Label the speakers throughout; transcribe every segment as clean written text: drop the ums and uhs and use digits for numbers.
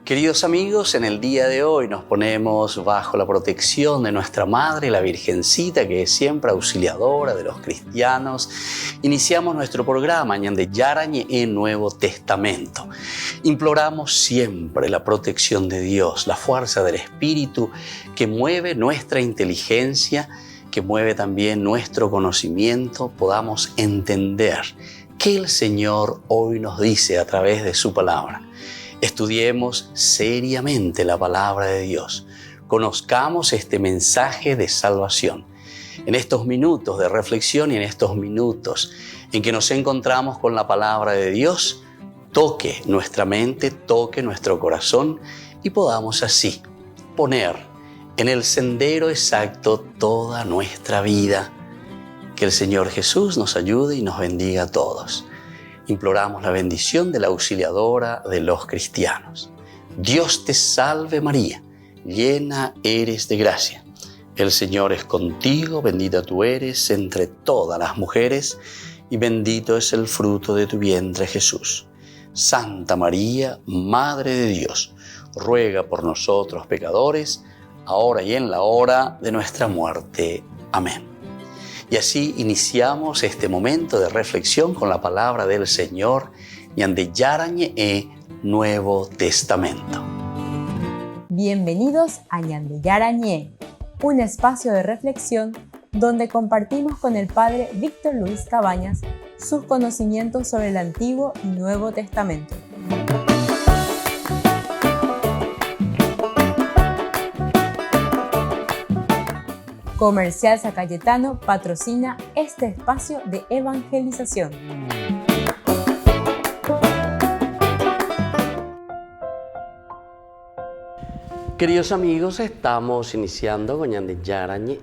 Speaker 1: Queridos amigos, en el día de hoy nos ponemos bajo la protección de nuestra Madre, la Virgencita, que es siempre auxiliadora de los cristianos. Iniciamos nuestro programa Ñande Yarañe en Nuevo Testamento. Imploramos siempre la protección de Dios, la fuerza del Espíritu que mueve nuestra inteligencia, que mueve también nuestro conocimiento, podamos entender qué el Señor hoy nos dice a través de su palabra. Estudiemos seriamente la palabra de Dios. Conozcamos este mensaje de salvación. En estos minutos de reflexión y en estos minutos en que nos encontramos con la palabra de Dios, toque nuestra mente, toque nuestro corazón y podamos así poner en el sendero exacto toda nuestra vida. Que el Señor Jesús nos ayude y nos bendiga a todos. Imploramos la bendición de la auxiliadora de los cristianos. Dios te salve María, llena eres de gracia. El Señor es contigo, bendita tú eres entre todas las mujeres y bendito es el fruto de tu vientre Jesús. Santa María, Madre de Dios, ruega por nosotros pecadores, ahora y en la hora de nuestra muerte. Amén. Y así iniciamos este momento de reflexión con la palabra del Señor, Ñande Yarañe Nuevo Testamento.
Speaker 2: Bienvenidos a Ñande Yarañe, un espacio de reflexión donde compartimos con el Padre Víctor Luis Cabañas sus conocimientos sobre el Antiguo y Nuevo Testamento. Comercial San Cayetano patrocina este espacio de evangelización.
Speaker 1: Queridos amigos, estamos iniciando con Ñande Yarañe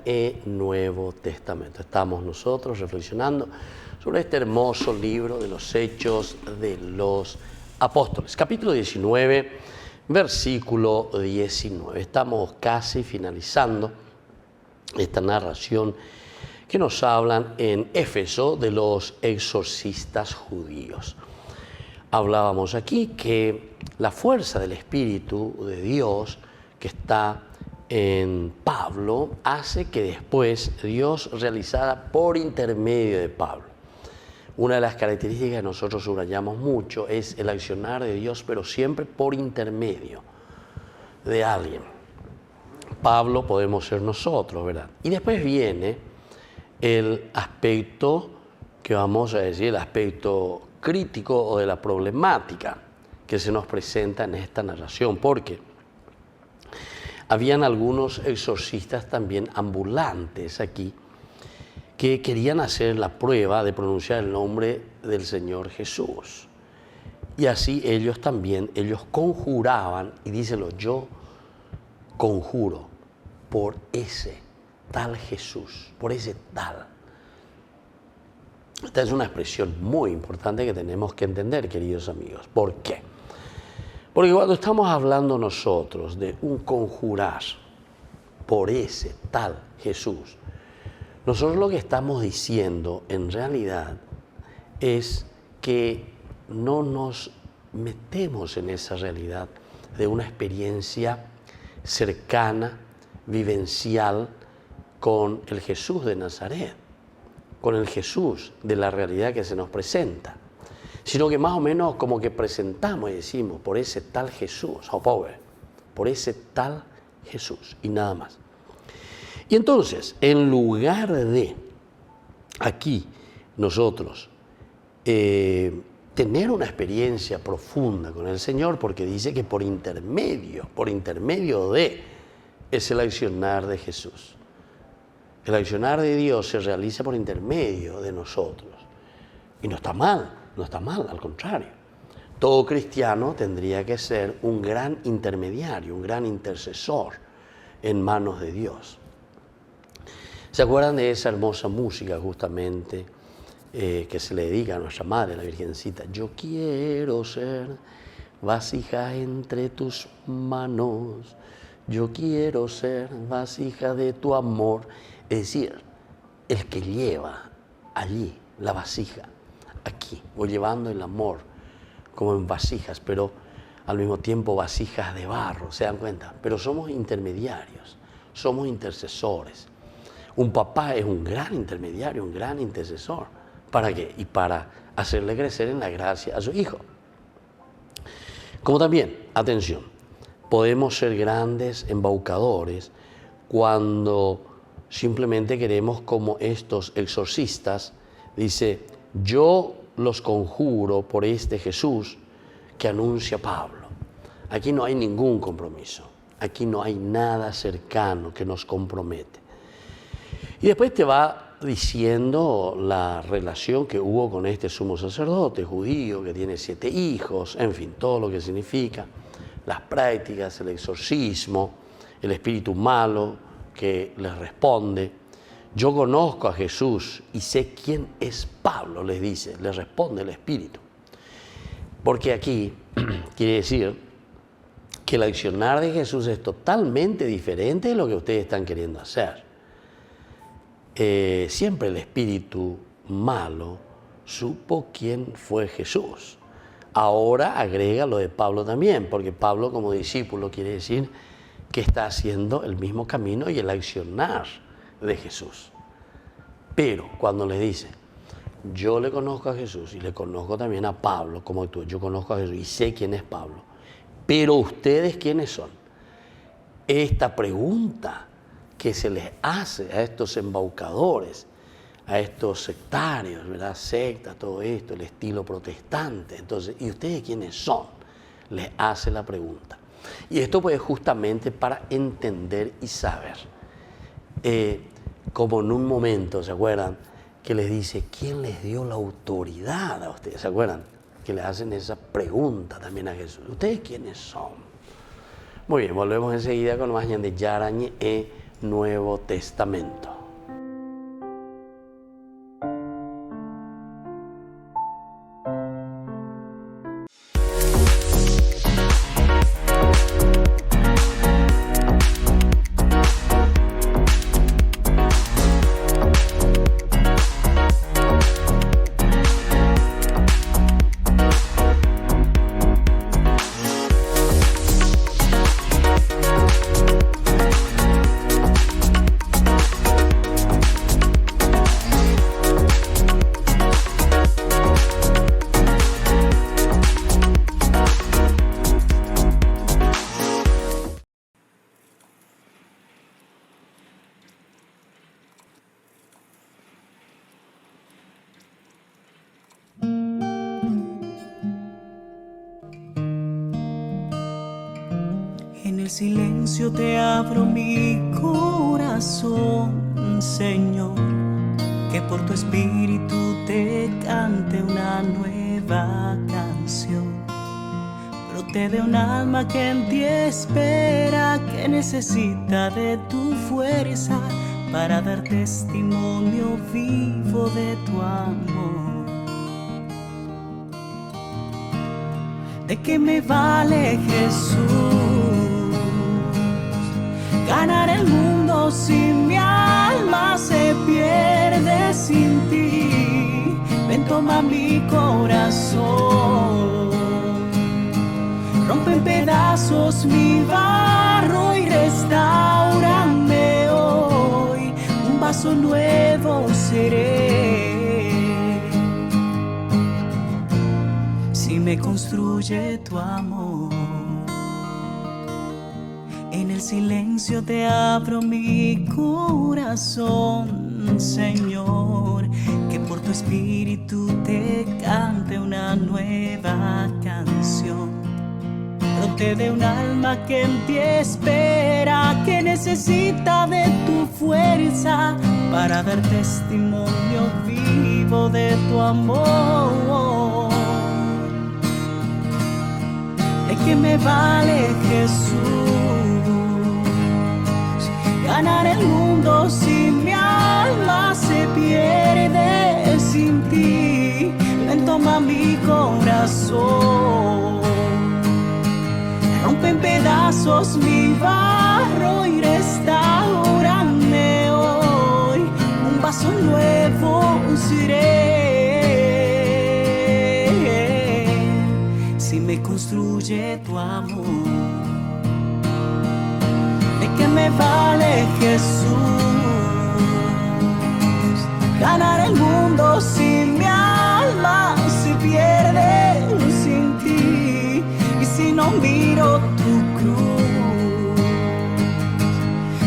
Speaker 1: Nuevo Testamento. Estamos nosotros reflexionando sobre este hermoso libro de los Hechos de los Apóstoles. Capítulo 19, versículo 19. Estamos casi finalizando esta narración que nos hablan en Éfeso de los exorcistas judíos. Hablábamos aquí que la fuerza del Espíritu de Dios que está en Pablo hace que después Dios realizara por intermedio de Pablo. Una de las características que nosotros subrayamos mucho es el accionar de Dios, pero siempre por intermedio de alguien. Pablo podemos ser nosotros, ¿verdad? Y después viene el aspecto que vamos a decir, el aspecto crítico o de la problemática que se nos presenta en esta narración, porque habían algunos exorcistas también ambulantes aquí que querían hacer la prueba de pronunciar el nombre del Señor Jesús. Y así ellos conjuraban, y díselo, yo conjuro por ese tal Jesús, por ese tal. Esta es una expresión muy importante que tenemos que entender, queridos amigos. ¿Por qué? Porque cuando estamos hablando nosotros de un conjurar por ese tal Jesús, nosotros lo que estamos diciendo en realidad es que no nos metemos en esa realidad de una experiencia cercana, vivencial con el Jesús de Nazaret, con el Jesús de la realidad que se nos presenta, sino que más o menos como que presentamos y decimos por ese tal Jesús, por ese tal Jesús y nada más. Y entonces, en lugar de aquí nosotros tener una experiencia profunda con el Señor, porque dice que por intermedio de es el accionar de Jesús. El accionar de Dios se realiza por intermedio de nosotros. Y no está mal, al contrario. Todo cristiano tendría que ser un gran intermediario, un gran intercesor en manos de Dios. ¿Se acuerdan de esa hermosa música justamente que se le dedica a nuestra Madre, la Virgencita? Yo quiero ser vasija entre tus manos, yo quiero ser vasija de tu amor. Es decir, el que lleva allí la vasija, aquí, o llevando el amor como en vasijas, pero al mismo tiempo vasijas de barro, ¿se dan cuenta? Pero somos intermediarios, somos intercesores. Un papá es un gran intermediario, un gran intercesor. ¿Para qué? Y para hacerle crecer en la gracia a su hijo. Como también, atención, podemos ser grandes embaucadores cuando simplemente queremos, como estos exorcistas, dice, yo los conjuro por este Jesús que anuncia Pablo. Aquí no hay ningún compromiso, aquí no hay nada cercano que nos compromete. Y después te va diciendo la relación que hubo con este sumo sacerdote judío que tiene 7 hijos, en fin, todo lo que significa, las prácticas, el exorcismo, el espíritu malo que les responde. Yo conozco a Jesús y sé quién es Pablo, les dice, le responde el espíritu. Porque aquí quiere decir que el accionar de Jesús es totalmente diferente de lo que ustedes están queriendo hacer. Siempre el espíritu malo supo quién fue Jesús. Ahora agrega lo de Pablo también, porque Pablo como discípulo quiere decir que está haciendo el mismo camino y el accionar de Jesús. Pero cuando le dice, yo le conozco a Jesús y le conozco también a Pablo, como tú, yo conozco a Jesús y sé quién es Pablo, pero ustedes quiénes son. Esta pregunta que se les hace a estos embaucadores, a estos sectarios, ¿verdad? Secta, todo esto, el estilo protestante. Entonces, ¿y ustedes quiénes son? Les hace la pregunta. Y esto pues justamente para entender y saber. Como en un momento, ¿se acuerdan? Que les dice, ¿quién les dio la autoridad a ustedes? ¿Se acuerdan? Que le hacen esa pregunta también a Jesús. ¿Ustedes quiénes son? Muy bien, volvemos enseguida con más de Yarañe Nuevo Testamento.
Speaker 3: En el silencio te abro mi corazón, Señor, que por tu espíritu te cante una nueva canción. Brote de un alma que en ti espera, que necesita de tu fuerza para dar testimonio vivo de tu amor. ¿De qué me vale, Jesús, ganar el mundo si mi alma se pierde sin ti? Ven, toma mi corazón, rompe en pedazos mi barro y restáurame hoy. Un vaso nuevo seré si me construye tu amor. En el silencio te abro mi corazón, Señor, que por tu espíritu te cante una nueva canción. Brote de un alma que en ti espera, que necesita de tu fuerza para dar testimonio vivo de tu amor. ¿De qué me vale, Jesús, ganar el mundo si mi alma se pierde sin ti? Ven, toma mi corazón, rompe en pedazos mi barro y restáurame hoy. Un vaso nuevo seré si me construye fluye tu amor. ¿De qué me vale, Jesús, ganar el mundo si mi alma se pierde sin ti? Y si no miro tu cruz,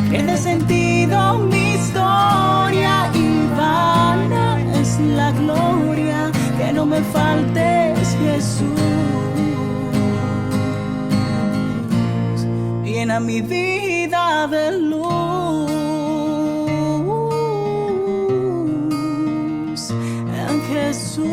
Speaker 3: pierde sentido mi historia y vana es la gloria. Que no me faltes, Jesús, llena mi vida de luz, en Jesús.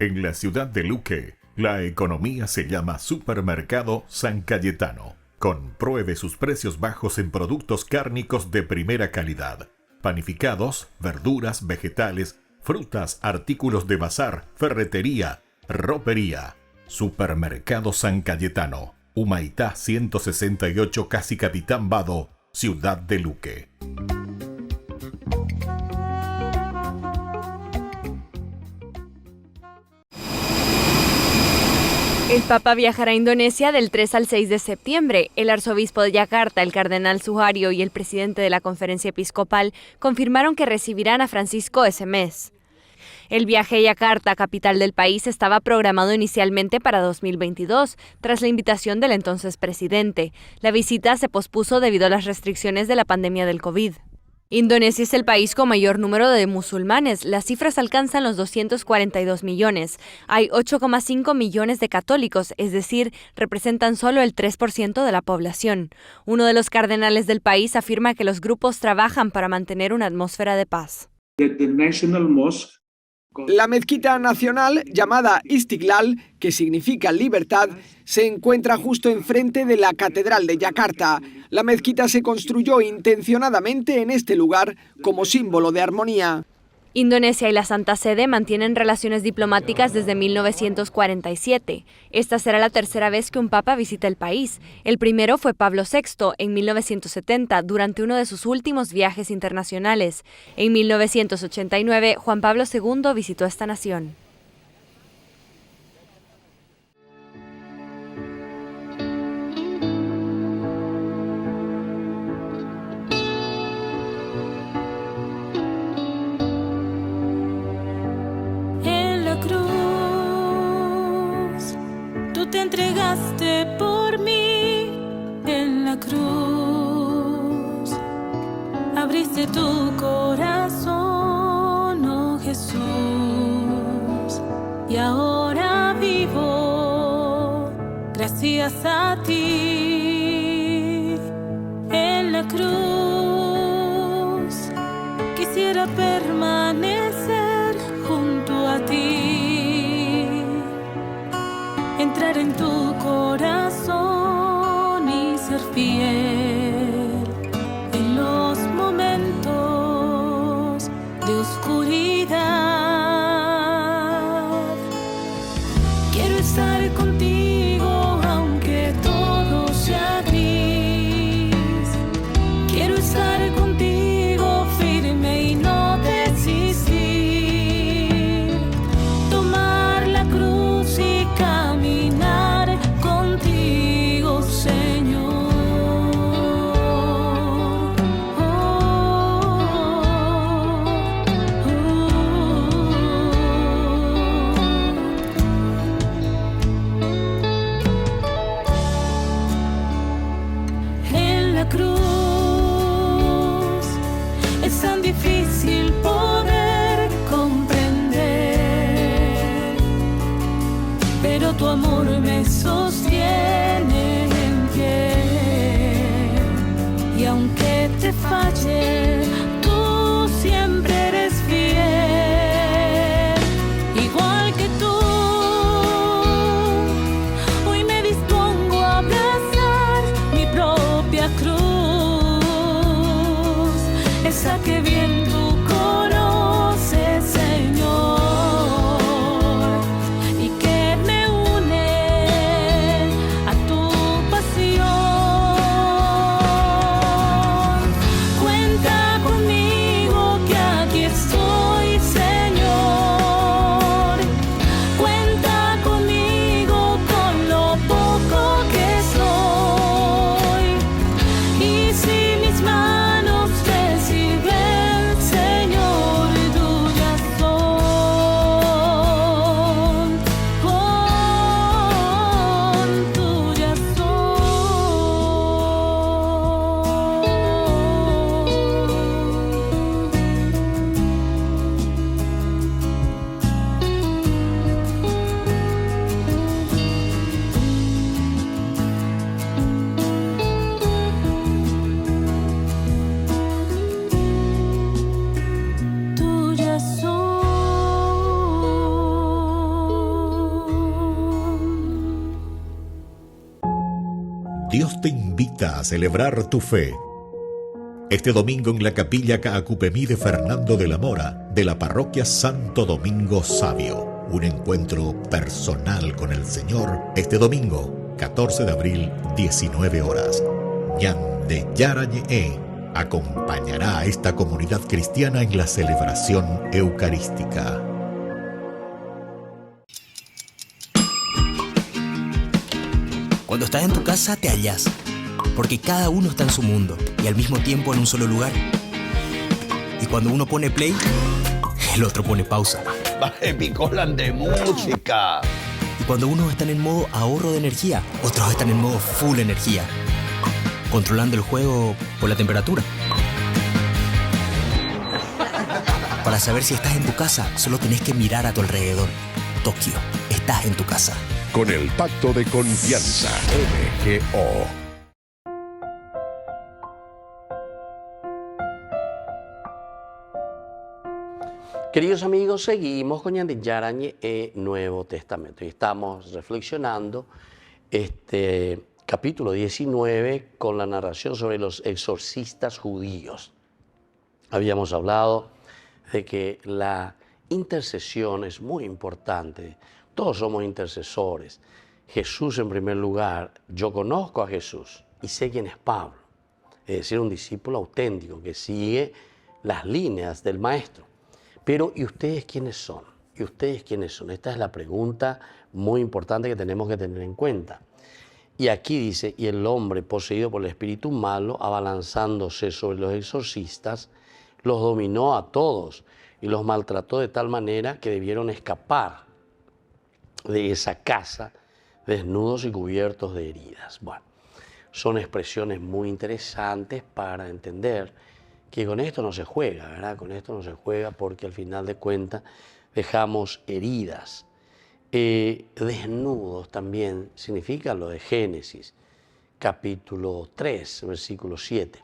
Speaker 4: En la ciudad de Luque, la economía se llama Supermercado San Cayetano. Compruebe sus precios bajos en productos cárnicos de primera calidad. Panificados, verduras, vegetales, frutas, artículos de bazar, ferretería, ropería. Supermercado San Cayetano. Humaitá 168, Casi Capitán Vado, ciudad de Luque.
Speaker 5: El Papa viajará a Indonesia del 3 al 6 de septiembre. El arzobispo de Yakarta, el cardenal Suharyo y el presidente de la Conferencia Episcopal confirmaron que recibirán a Francisco ese mes. El viaje a Yakarta, capital del país, estaba programado inicialmente para 2022, tras la invitación del entonces presidente. La visita se pospuso debido a las restricciones de la pandemia del COVID. Indonesia es el país con mayor número de musulmanes. Las cifras alcanzan los 242 millones. Hay 8,5 millones de católicos, es decir, representan solo el 3% de la población. Uno de los cardenales del país afirma que los grupos trabajan para mantener una atmósfera de paz.
Speaker 6: La mezquita nacional, llamada Istiklal, que significa libertad, se encuentra justo enfrente de la Catedral de Yakarta. La mezquita se construyó intencionadamente en este lugar como símbolo de armonía.
Speaker 5: Indonesia y la Santa Sede mantienen relaciones diplomáticas desde 1947. Esta será la tercera vez que un papa visita el país. El primero fue Pablo VI en 1970, durante uno de sus últimos viajes internacionales. En 1989, Juan Pablo II visitó esta nación.
Speaker 7: Te entregaste por mí en la cruz, abriste tu corazón, oh Jesús, y ahora vivo gracias a ti. En la cruz quisiera permanecer junto a ti, entrar en tu corazón y ser fiel en los momentos de oscuridad. Quiero estar contigo aunque todo sea gris. Quiero estar contigo firme y no desistir. Tomar la cruz y caminar
Speaker 4: Dios te invita a celebrar tu fe. Este domingo en la capilla Caacupemí de Fernando de la Mora, de la parroquia Santo Domingo Sabio. Un encuentro personal con el Señor este domingo, 14 de abril, 19 horas. Ñande Yarañe acompañará a esta comunidad cristiana en la celebración eucarística.
Speaker 8: Cuando estás en tu casa te hallas, porque cada uno está en su mundo y al mismo tiempo en un solo lugar. Y cuando uno pone play, el otro pone pausa.
Speaker 1: Picolan de música.
Speaker 8: Y cuando unos están en modo ahorro de energía, otros están en modo full energía, controlando el juego por la temperatura. Para saber si estás en tu casa, solo tenés que mirar a tu alrededor. Tokio, estás en tu casa.
Speaker 9: Con el Pacto de Confianza, MGO.
Speaker 1: Queridos amigos, seguimos con Ñande Yarañe Nuevo Testamento y estamos reflexionando este capítulo 19 con la narración sobre los exorcistas judíos. Habíamos hablado de que la intercesión es muy importante. Todos somos intercesores. Jesús en primer lugar. Yo conozco a Jesús y sé quién es Pablo. Es decir, un discípulo auténtico que sigue las líneas del Maestro. Pero, ¿y ustedes quiénes son? ¿Y ustedes quiénes son? Esta es la pregunta muy importante que tenemos que tener en cuenta. Y aquí dice, y el hombre poseído por el espíritu malo, abalanzándose sobre los exorcistas, los dominó a todos y los maltrató de tal manera que debieron escapar de esa casa desnudos y cubiertos de heridas. Bueno, son expresiones muy interesantes para entender que con esto no se juega, ¿verdad? Con esto no se juega porque al final de cuentas dejamos heridas. Desnudos también significa lo de Génesis, capítulo 3, versículo 7.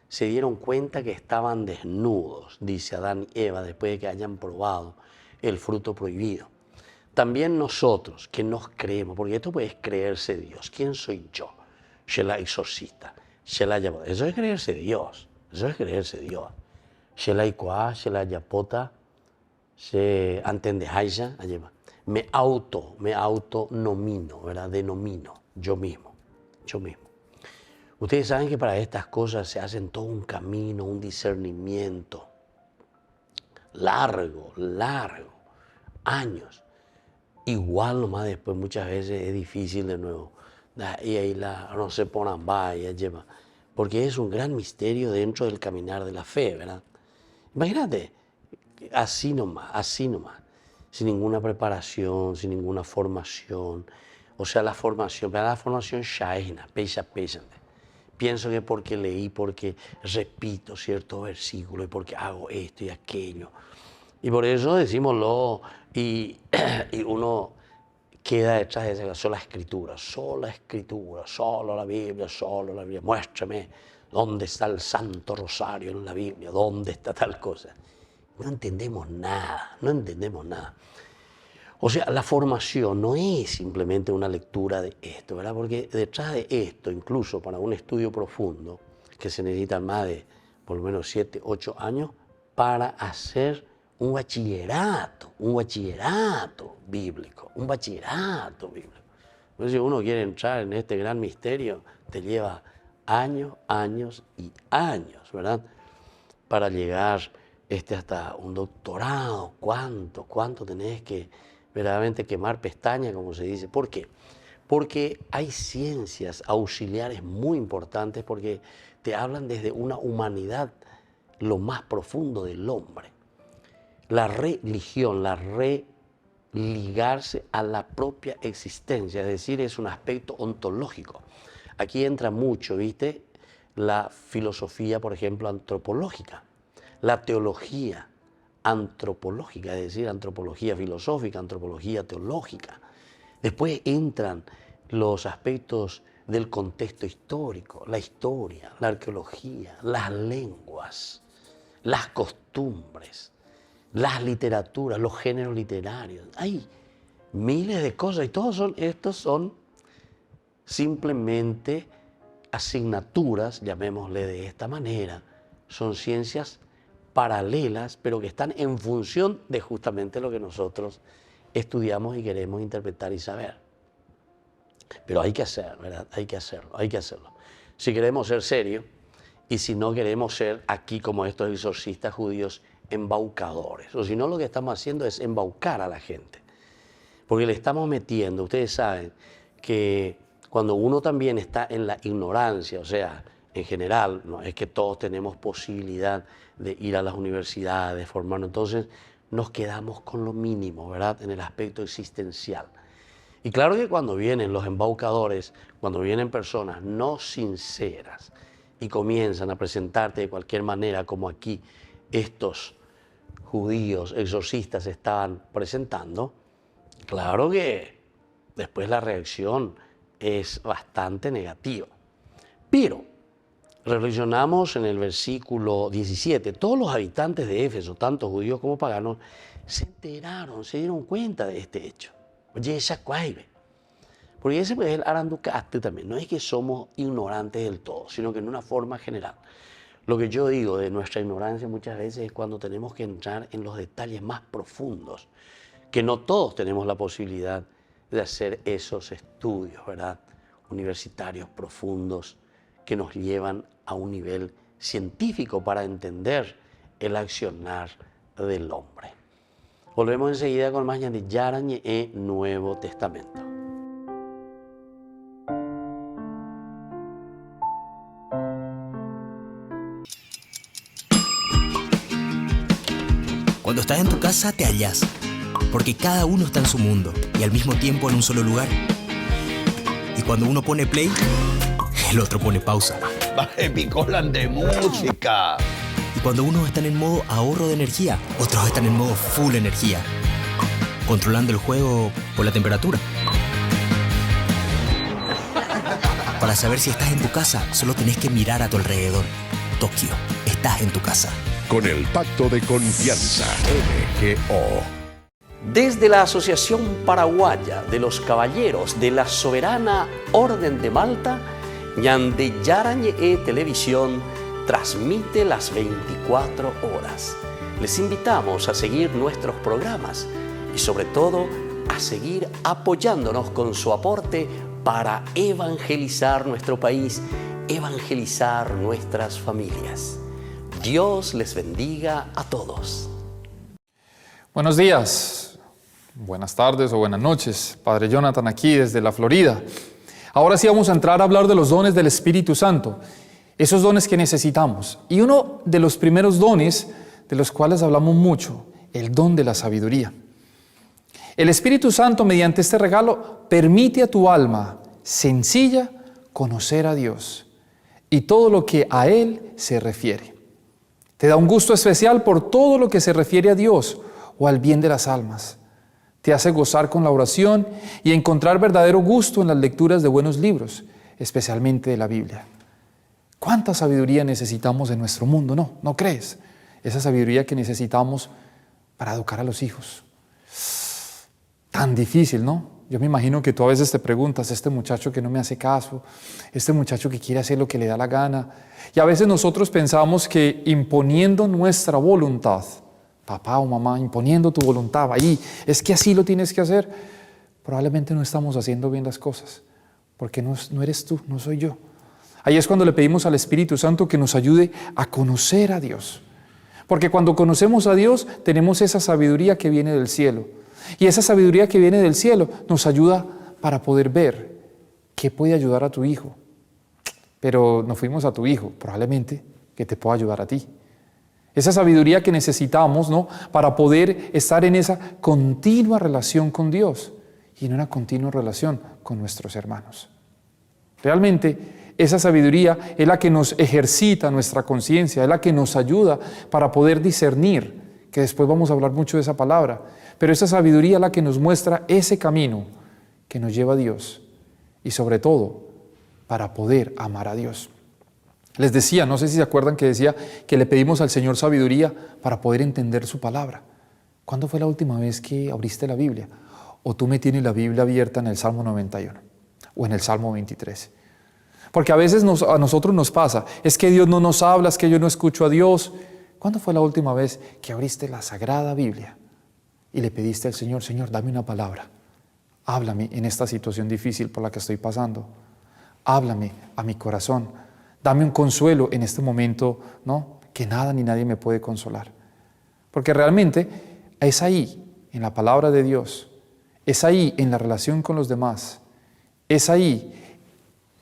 Speaker 1: Se dieron cuenta que estaban desnudos, dice Adán y Eva, después de que hayan probado el fruto prohibido. También nosotros, que nos creemos, porque esto puede creerse Dios. ¿Quién soy yo? Shela exorcista. Shela yapota. Eso es creerse Dios. Eso es creerse Dios. Shela ikua, shela yapota, se antendejaisa, me autonomino, ¿verdad? Denomino, yo mismo. Ustedes saben que para estas cosas se hacen todo un camino, un discernimiento largo, años. Igual nomás después muchas veces es difícil de nuevo. Y ahí no se ponen vaya, lleva. Porque es un gran misterio dentro del caminar de la fe, ¿verdad? Imagínate, así nomás, sin ninguna preparación, sin ninguna formación. O sea, la formación shaina, peisa. Pienso que porque leí, porque repito cierto versículo y porque hago esto y aquello. Y por eso decímoslo y uno queda detrás de esa sola escritura, solo la Biblia, muéstrame dónde está el Santo Rosario en la Biblia, dónde está tal cosa. No entendemos nada. O sea, la formación no es simplemente una lectura de esto, ¿verdad? Porque detrás de esto, incluso para un estudio profundo, que se necesitan más de por lo menos 7, 8 años, para hacer un bachillerato bíblico. Entonces, si uno quiere entrar en este gran misterio, te lleva años y años, ¿verdad? Para llegar hasta un doctorado. ¿Cuánto tenés que verdaderamente quemar pestañas, como se dice? ¿Por qué? Porque hay ciencias auxiliares muy importantes porque te hablan desde una humanidad lo más profundo del hombre. La religión, religarse a la propia existencia, es decir, es un aspecto ontológico. Aquí entra mucho, ¿viste? La filosofía, por ejemplo, antropológica, la teología antropológica, es decir, antropología filosófica, antropología teológica. Después entran los aspectos del contexto histórico, la historia, la arqueología, las lenguas, las costumbres, las literaturas, los géneros literarios. Hay miles de cosas y todos estos son simplemente asignaturas, llamémosle de esta manera, son ciencias paralelas, pero que están en función de justamente lo que nosotros estudiamos y queremos interpretar y saber. Pero hay que hacer, ¿verdad? Hay que hacerlo. Si queremos ser serios y si no queremos ser aquí como estos exorcistas judíos embaucadores, o si no, lo que estamos haciendo es embaucar a la gente, porque le estamos metiendo, ustedes saben que cuando uno también está en la ignorancia, o sea, en general, no es que todos tenemos posibilidad de ir a las universidades, formarnos, entonces nos quedamos con lo mínimo, ¿verdad? En el aspecto existencial. Y claro que cuando vienen los embaucadores, cuando vienen personas no sinceras y comienzan a presentarte de cualquier manera, como aquí estos judíos exorcistas estaban presentando, claro que después la reacción es bastante negativa. Pero reflexionamos en el versículo 17. Todos los habitantes de Éfeso, tanto judíos como paganos, se enteraron, se dieron cuenta de este hecho. Oye, esa cuaive. Porque ese es el aranducaste también. No es que somos ignorantes del todo, sino que en una forma general. Lo que yo digo de nuestra ignorancia muchas veces es cuando tenemos que entrar en los detalles más profundos, que no todos tenemos la posibilidad de hacer esos estudios, ¿verdad? Universitarios profundos que nos llevan a un nivel científico para entender el accionar del hombre. Volvemos enseguida con más de Yarañe e Nuevo Testamento.
Speaker 8: Cuando estás en tu casa te hallas, porque cada uno está en su mundo y al mismo tiempo en un solo lugar. Y cuando uno pone play, el otro pone pausa.
Speaker 10: Baje picolan de música.
Speaker 8: Y cuando unos están en modo ahorro de energía, otros están en modo full energía, controlando el juego por la temperatura. Para saber si estás en tu casa, solo tenés que mirar a tu alrededor. Tokio, estás en tu casa.
Speaker 9: Con el Pacto de Confianza, MGO.
Speaker 1: Desde la Asociación Paraguaya de los Caballeros de la Soberana Orden de Malta, Ñande Yarañe Televisión transmite las 24 horas. Les invitamos a seguir nuestros programas y sobre todo a seguir apoyándonos con su aporte para evangelizar nuestro país, evangelizar nuestras familias. Dios les bendiga a todos.
Speaker 11: Buenos días, buenas tardes o buenas noches. Padre Jonathan aquí desde la Florida. Ahora sí vamos a entrar a hablar de los dones del Espíritu Santo, esos dones que necesitamos. Y uno de los primeros dones de los cuales hablamos mucho, el don de la sabiduría. El Espíritu Santo, mediante este regalo, permite a tu alma sencilla conocer a Dios y todo lo que a Él se refiere. Te da un gusto especial por todo lo que se refiere a Dios o al bien de las almas. Te hace gozar con la oración y encontrar verdadero gusto en las lecturas de buenos libros, especialmente de la Biblia. ¿Cuánta sabiduría necesitamos en nuestro mundo? ¿No crees? Esa sabiduría que necesitamos para educar a los hijos. Tan difícil, ¿no? Yo me imagino que tú a veces te preguntas, este muchacho que no me hace caso, este muchacho que quiere hacer lo que le da la gana. Y a veces nosotros pensamos que imponiendo nuestra voluntad, papá o mamá, imponiendo tu voluntad, ahí, es que así lo tienes que hacer, probablemente no estamos haciendo bien las cosas, porque no eres tú, no soy yo. Ahí es cuando le pedimos al Espíritu Santo que nos ayude a conocer a Dios. Porque cuando conocemos a Dios, tenemos esa sabiduría que viene del cielo. Y esa sabiduría que viene del cielo nos ayuda para poder ver qué puede ayudar a tu hijo. Pero no fuimos a tu hijo, probablemente que te pueda ayudar a ti. Esa sabiduría que necesitamos, ¿no?, para poder estar en esa continua relación con Dios y en una continua relación con nuestros hermanos. Realmente, esa sabiduría es la que nos ejercita nuestra conciencia, es la que nos ayuda para poder discernir, que después vamos a hablar mucho de esa palabra, pero esa sabiduría es la que nos muestra ese camino que nos lleva a Dios y sobre todo para poder amar a Dios. Les decía, no sé si se acuerdan que decía que le pedimos al Señor sabiduría para poder entender su palabra. ¿Cuándo fue la última vez que abriste la Biblia? O tú me tienes la Biblia abierta en el Salmo 91 o en el Salmo 23. Porque a veces a nosotros nos pasa, es que Dios no nos habla, es que yo no escucho a Dios. ¿Cuándo fue la última vez que abriste la Sagrada Biblia y le pediste al Señor, Señor, dame una palabra? Háblame en esta situación difícil por la que estoy pasando. Háblame a mi corazón. Dame un consuelo en este momento, ¿no?, que nada ni nadie me puede consolar. Porque realmente es ahí, en la palabra de Dios, es ahí en la relación con los demás, es ahí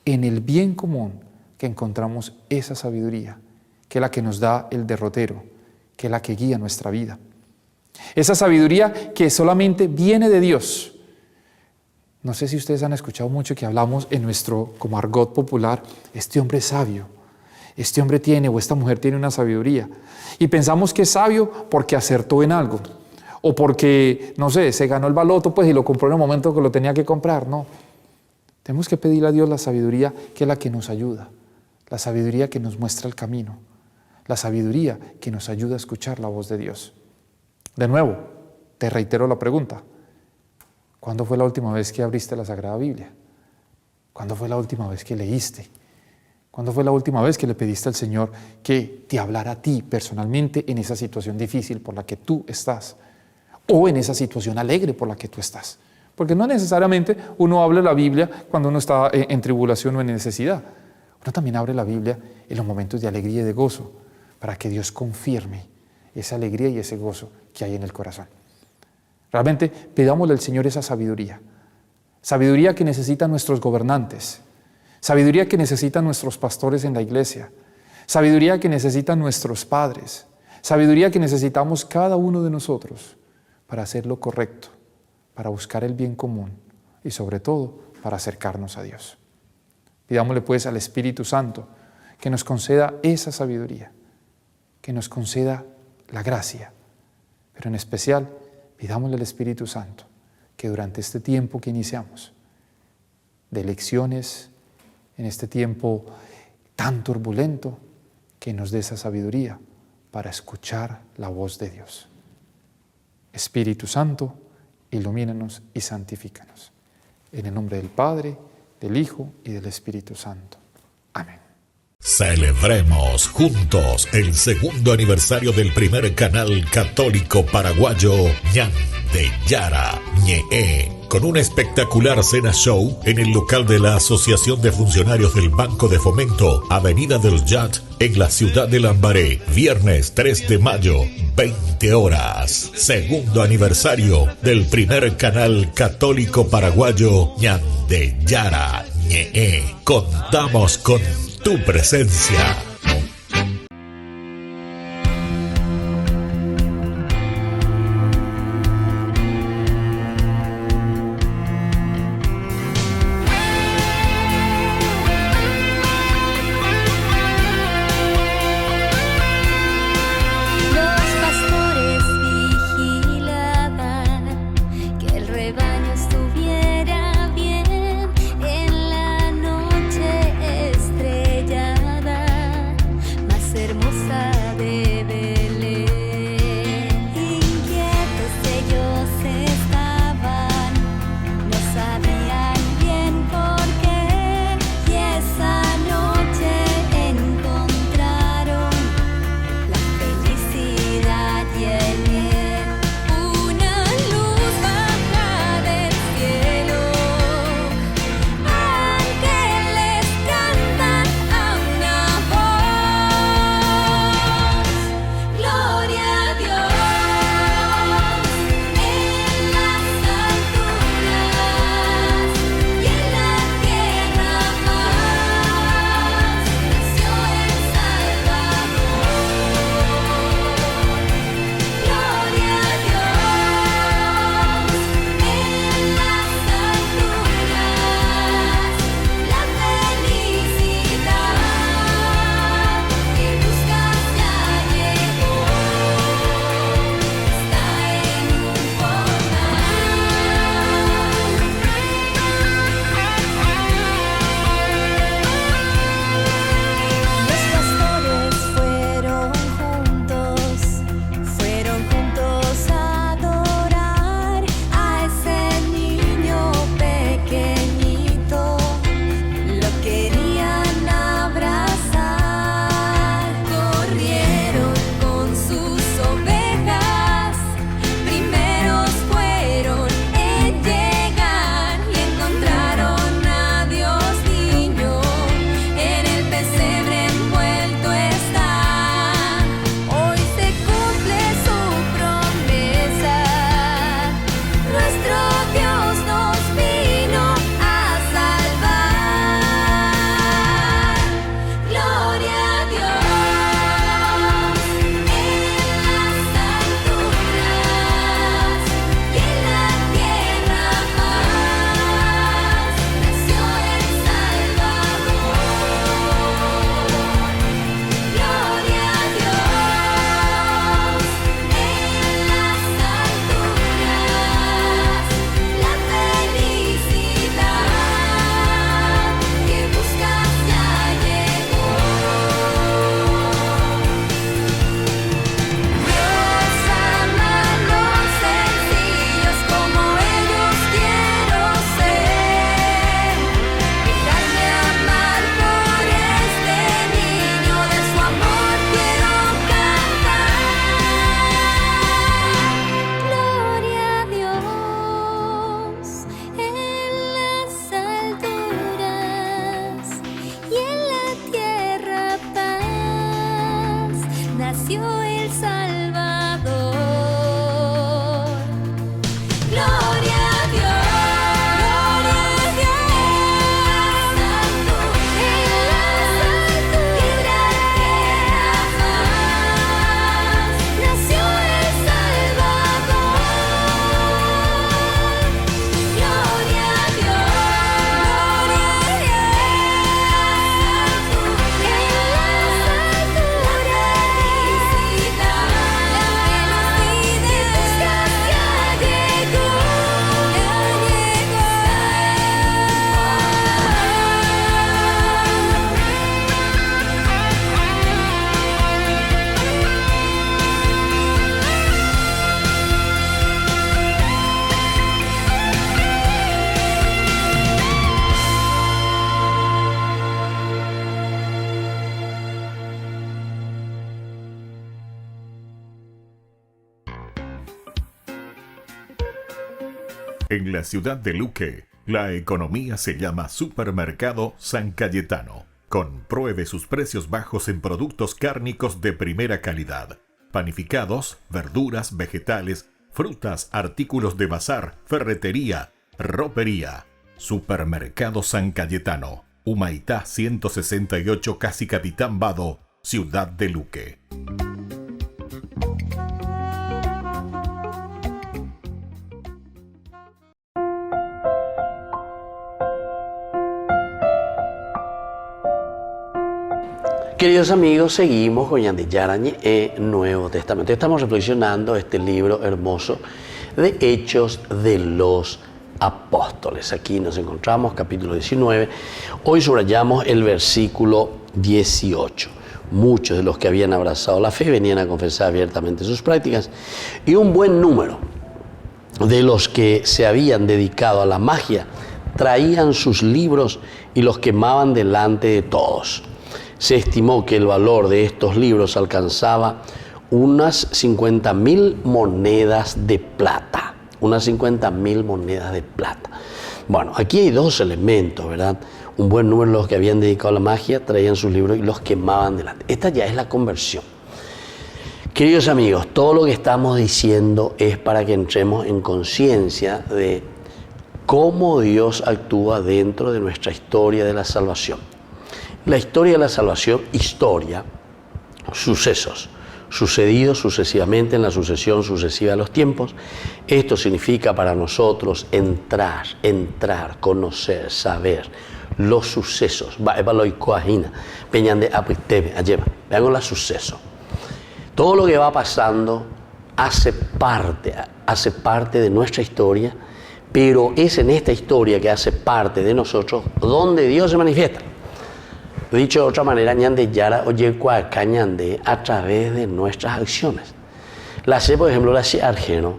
Speaker 11: en el bien común que encontramos esa sabiduría, que es la que nos da el derrotero, que es la que guía nuestra vida. Esa sabiduría que solamente viene de Dios. No sé si ustedes han escuchado mucho que hablamos en nuestro, como argot popular, este hombre es sabio, este hombre tiene o esta mujer tiene una sabiduría. Y pensamos que es sabio porque acertó en algo, o porque, no sé, se ganó el baloto pues y lo compró en el momento que lo tenía que comprar. No, tenemos que pedirle a Dios la sabiduría que es la que nos ayuda, la sabiduría que nos muestra el camino, la sabiduría que nos ayuda a escuchar la voz de Dios. De nuevo, te reitero la pregunta. ¿Cuándo fue la última vez que abriste la Sagrada Biblia? ¿Cuándo fue la última vez que leíste? ¿Cuándo fue la última vez que le pediste al Señor que te hablara a ti personalmente en esa situación difícil por la que tú estás? O en esa situación alegre por la que tú estás. Porque no necesariamente uno habla la Biblia cuando uno está en tribulación o en necesidad. Uno también abre la Biblia en los momentos de alegría y de gozo para que Dios confirme esa alegría y ese gozo que hay en el corazón. Realmente pidámosle al Señor esa sabiduría. Sabiduría que necesitan nuestros gobernantes. Sabiduría que necesitan nuestros pastores en la iglesia. Sabiduría que necesitan nuestros padres. Sabiduría que necesitamos cada uno de nosotros para hacer lo correcto, para buscar el bien común y sobre todo para acercarnos a Dios. Pidámosle pues al Espíritu Santo que nos conceda esa sabiduría, que nos conceda la gracia, pero en especial pidámosle al Espíritu Santo que durante este tiempo que iniciamos de elecciones, en este tiempo tan turbulento, que nos dé esa sabiduría para escuchar la voz de Dios. Espíritu Santo, ilumínanos y santifícanos. En el nombre del Padre, del Hijo y del Espíritu Santo. Amén.
Speaker 4: Celebremos juntos el segundo aniversario del primer canal católico paraguayo Ñande Yara Ñe'e, con una espectacular cena show en el local de la Asociación de Funcionarios del Banco de Fomento, Avenida del Yat, en la ciudad de Lambaré, viernes 3 de mayo, 20 horas. Segundo aniversario del primer canal católico paraguayo Ñande Yara Ñe'e. Contamos con tu presencia.
Speaker 12: Estrellada
Speaker 4: En la ciudad de Luque, la economía se llama Supermercado San Cayetano. Compruebe sus precios bajos en productos cárnicos de primera calidad. Panificados, verduras, vegetales, frutas, artículos de bazar, ferretería, ropería. Supermercado San Cayetano, Humaitá 168, Casi Capitán Vado, ciudad de Luque.
Speaker 1: Queridos amigos, seguimos con Ñande Yarañe en Nuevo Testamento. Estamos reflexionando este libro hermoso de Hechos de los Apóstoles. Aquí nos encontramos, capítulo 19. Hoy subrayamos el versículo 18. Muchos de los que habían abrazado la fe venían a confesar abiertamente sus prácticas, y un buen número de los que se habían dedicado a la magia traían sus libros y los quemaban delante de todos. Se estimó que el valor de estos libros alcanzaba unas 50.000 monedas de plata. Unas 50.000 monedas de plata. Bueno, aquí hay dos elementos, ¿verdad? Un buen número de los que habían dedicado a la magia traían sus libros y los quemaban delante. Esta ya es la conversión. Queridos amigos, todo lo que estamos diciendo es para que entremos en conciencia de cómo Dios actúa dentro de nuestra historia de la salvación. La historia de la salvación, historia, sucesos, sucedidos sucesivamente en la sucesión sucesiva de los tiempos. Esto significa para nosotros entrar, conocer, saber los sucesos. Vean los sucesos. Todo lo que va pasando hace parte de nuestra historia, pero es en esta historia que hace parte de nosotros donde Dios se manifiesta. Dicho de otra manera, Ñande Yara oye cuaca Ñande a través de nuestras acciones. La sé, por ejemplo, la sé argeno.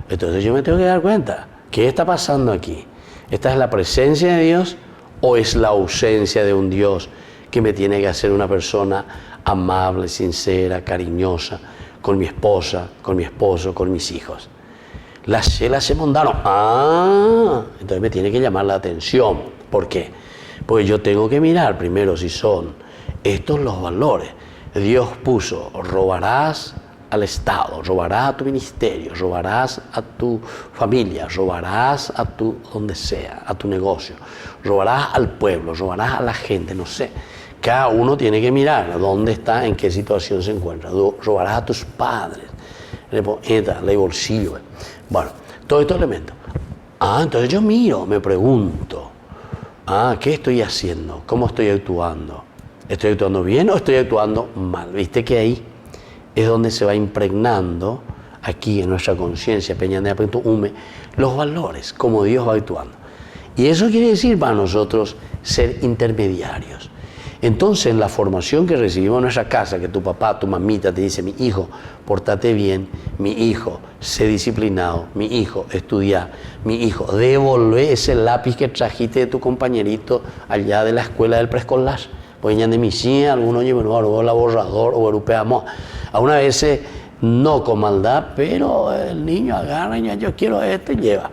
Speaker 1: Entonces yo me tengo que dar cuenta. ¿Qué está pasando aquí? ¿Esta es la presencia de Dios o es la ausencia de un Dios que me tiene que hacer una persona amable, sincera, cariñosa, con mi esposa, con mi esposo, con mis hijos? La sé mondano. Entonces me tiene que llamar la atención. ¿Por qué? Porque yo tengo que mirar primero si son estos los valores. Dios puso: robarás al Estado, robarás a tu ministerio, robarás a tu familia, robarás a tu donde sea, a tu negocio, robarás al pueblo, robarás a la gente, no sé. Cada uno tiene que mirar dónde está, en qué situación se encuentra. Robarás a tus padres, le bolsillo. Bueno, todos estos elementos. Entonces yo miro, me pregunto, ¿qué estoy haciendo? ¿Cómo estoy actuando? ¿Estoy actuando bien o estoy actuando mal? Viste que ahí es donde se va impregnando, aquí en nuestra conciencia, los valores, cómo Dios va actuando. Y eso quiere decir para nosotros ser intermediarios. Entonces, en la formación que recibimos en nuestra casa, que tu papá, tu mamita te dice: mi hijo, pórtate bien, mi hijo, sé disciplinado, mi hijo, estudia, mi hijo, devolve ese lápiz que trajiste de tu compañerito allá de la escuela del preescolar. Pues ya de mi sí, algunos llevan la borrador o europeamos. A una vez no con maldad, pero el niño agarra y yo quiero lleva.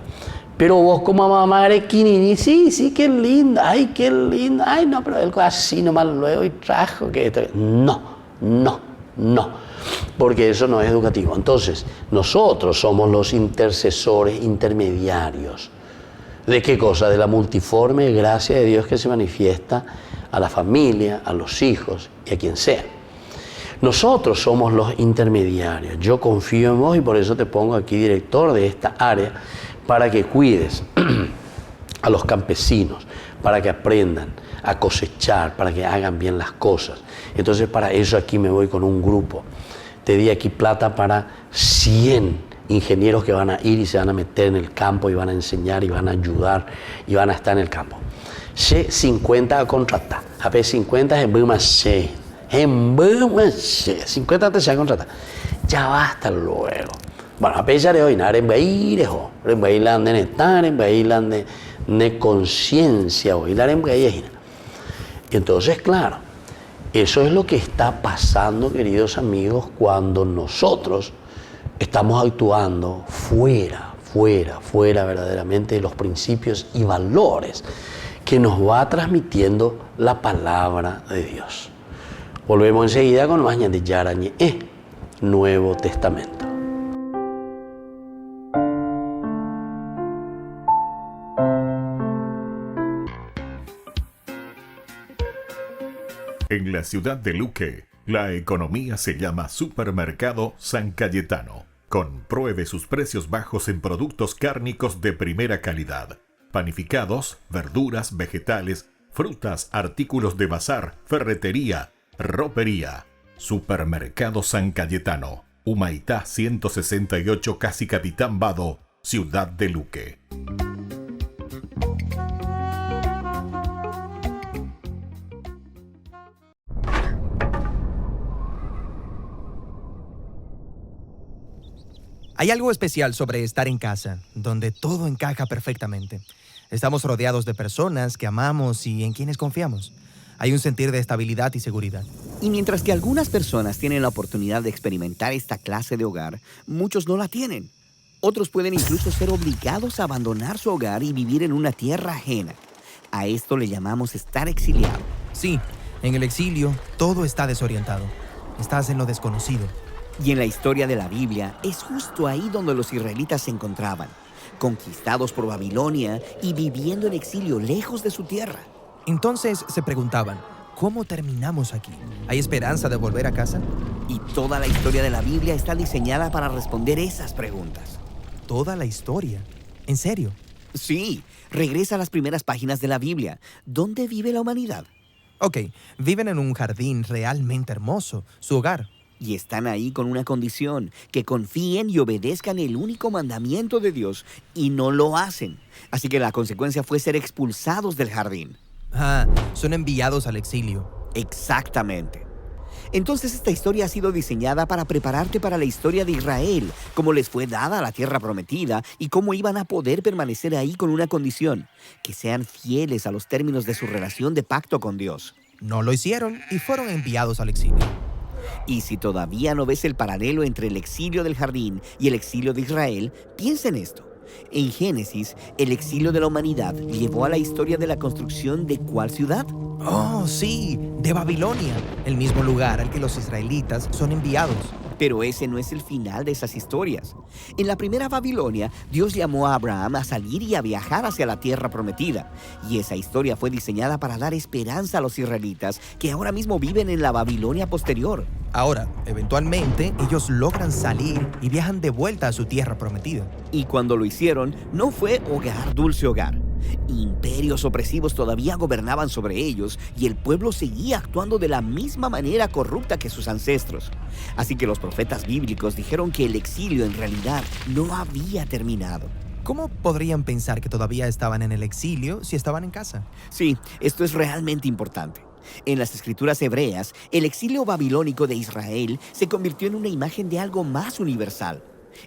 Speaker 1: Pero vos como mamá eres quinini, sí, qué linda, qué linda, no, pero él así nomás luego y trajo que esto. No, porque eso no es educativo. Entonces, nosotros somos los intercesores intermediarios. ¿De qué cosa? De la multiforme gracia de Dios que se manifiesta a la familia, a los hijos y a quien sea. Nosotros somos los intermediarios. Yo confío en vos y por eso te pongo aquí director de esta área, para que cuides a los campesinos, para que aprendan a cosechar, para que hagan bien las cosas. Entonces para eso aquí me voy con un grupo. Te di aquí plata para 100 ingenieros que van a ir y se van a meter en el campo y van a enseñar y van a ayudar y van a estar en el campo. 50 a contratar. A ver, 50 en Buma 50 te se va a contratar. Ya basta luego. Bueno, a pesar de hoy, en bailan de netar, en bailan de conciencia, bailar en bailan. Entonces, claro, eso es lo que está pasando, queridos amigos, cuando nosotros estamos actuando fuera fuera verdaderamente de los principios y valores que nos va transmitiendo la palabra de Dios. Volvemos enseguida con más de Yarañe, Nuevo Testamento.
Speaker 4: En la ciudad de Luque, la economía se llama Supermercado San Cayetano. Compruebe sus precios bajos en productos cárnicos de primera calidad. Panificados, verduras, vegetales, frutas, artículos de bazar, ferretería, ropería. Supermercado San Cayetano, Humaitá 168, Casi Capitán Vado, ciudad de Luque.
Speaker 12: Hay algo especial sobre estar en casa, donde todo encaja perfectamente. Estamos rodeados de personas que amamos y en quienes confiamos. Hay un sentir de estabilidad y seguridad.
Speaker 13: Y mientras que algunas personas tienen la oportunidad de experimentar esta clase de hogar, muchos no la tienen. Otros pueden incluso ser obligados a abandonar su hogar y vivir en una tierra ajena. A esto le llamamos estar exiliado.
Speaker 12: Sí, en el exilio todo está desorientado. Estás en lo desconocido.
Speaker 13: Y en la historia de la Biblia es justo ahí donde los israelitas se encontraban, conquistados por Babilonia y viviendo en exilio lejos de su tierra.
Speaker 12: Entonces se preguntaban, ¿cómo terminamos aquí? ¿Hay esperanza de volver a casa?
Speaker 13: Y toda la historia de la Biblia está diseñada para responder esas preguntas.
Speaker 12: ¿Toda la historia? ¿En serio?
Speaker 13: Sí, regresa a las primeras páginas de la Biblia. ¿Dónde vive la humanidad?
Speaker 12: Ok, viven en un jardín realmente hermoso, su hogar.
Speaker 13: Y están ahí con una condición, que confíen y obedezcan el único mandamiento de Dios, y no lo hacen. Así que la consecuencia fue ser expulsados del jardín.
Speaker 12: Son enviados al exilio.
Speaker 13: Exactamente. Entonces esta historia ha sido diseñada para prepararte para la historia de Israel, cómo les fue dada la tierra prometida y cómo iban a poder permanecer ahí con una condición, que sean fieles a los términos de su relación de pacto con Dios.
Speaker 12: No lo hicieron y fueron enviados al exilio.
Speaker 13: Y si todavía no ves el paralelo entre el exilio del jardín y el exilio de Israel, piensa en esto. En Génesis, el exilio de la humanidad llevó a la historia de la construcción de ¿cuál ciudad?
Speaker 12: Oh, sí, de Babilonia, el mismo lugar al que los israelitas son enviados.
Speaker 13: Pero ese no es el final de esas historias. En la primera Babilonia, Dios llamó a Abraham a salir y a viajar hacia la tierra prometida. Y esa historia fue diseñada para dar esperanza a los israelitas que ahora mismo viven en la Babilonia posterior.
Speaker 12: Ahora, eventualmente, ellos logran salir y viajan de vuelta a su tierra prometida.
Speaker 13: Y cuando lo hicieron, no fue hogar, dulce hogar. Imperios opresivos todavía gobernaban sobre ellos y el pueblo seguía actuando de la misma manera corrupta que sus ancestros. Así que los profetas bíblicos dijeron que el exilio en realidad no había terminado.
Speaker 12: ¿Cómo podrían pensar que todavía estaban en el exilio si estaban en casa?
Speaker 13: Sí, esto es realmente importante. En las escrituras hebreas, el exilio babilónico de Israel se convirtió en una imagen de algo más universal.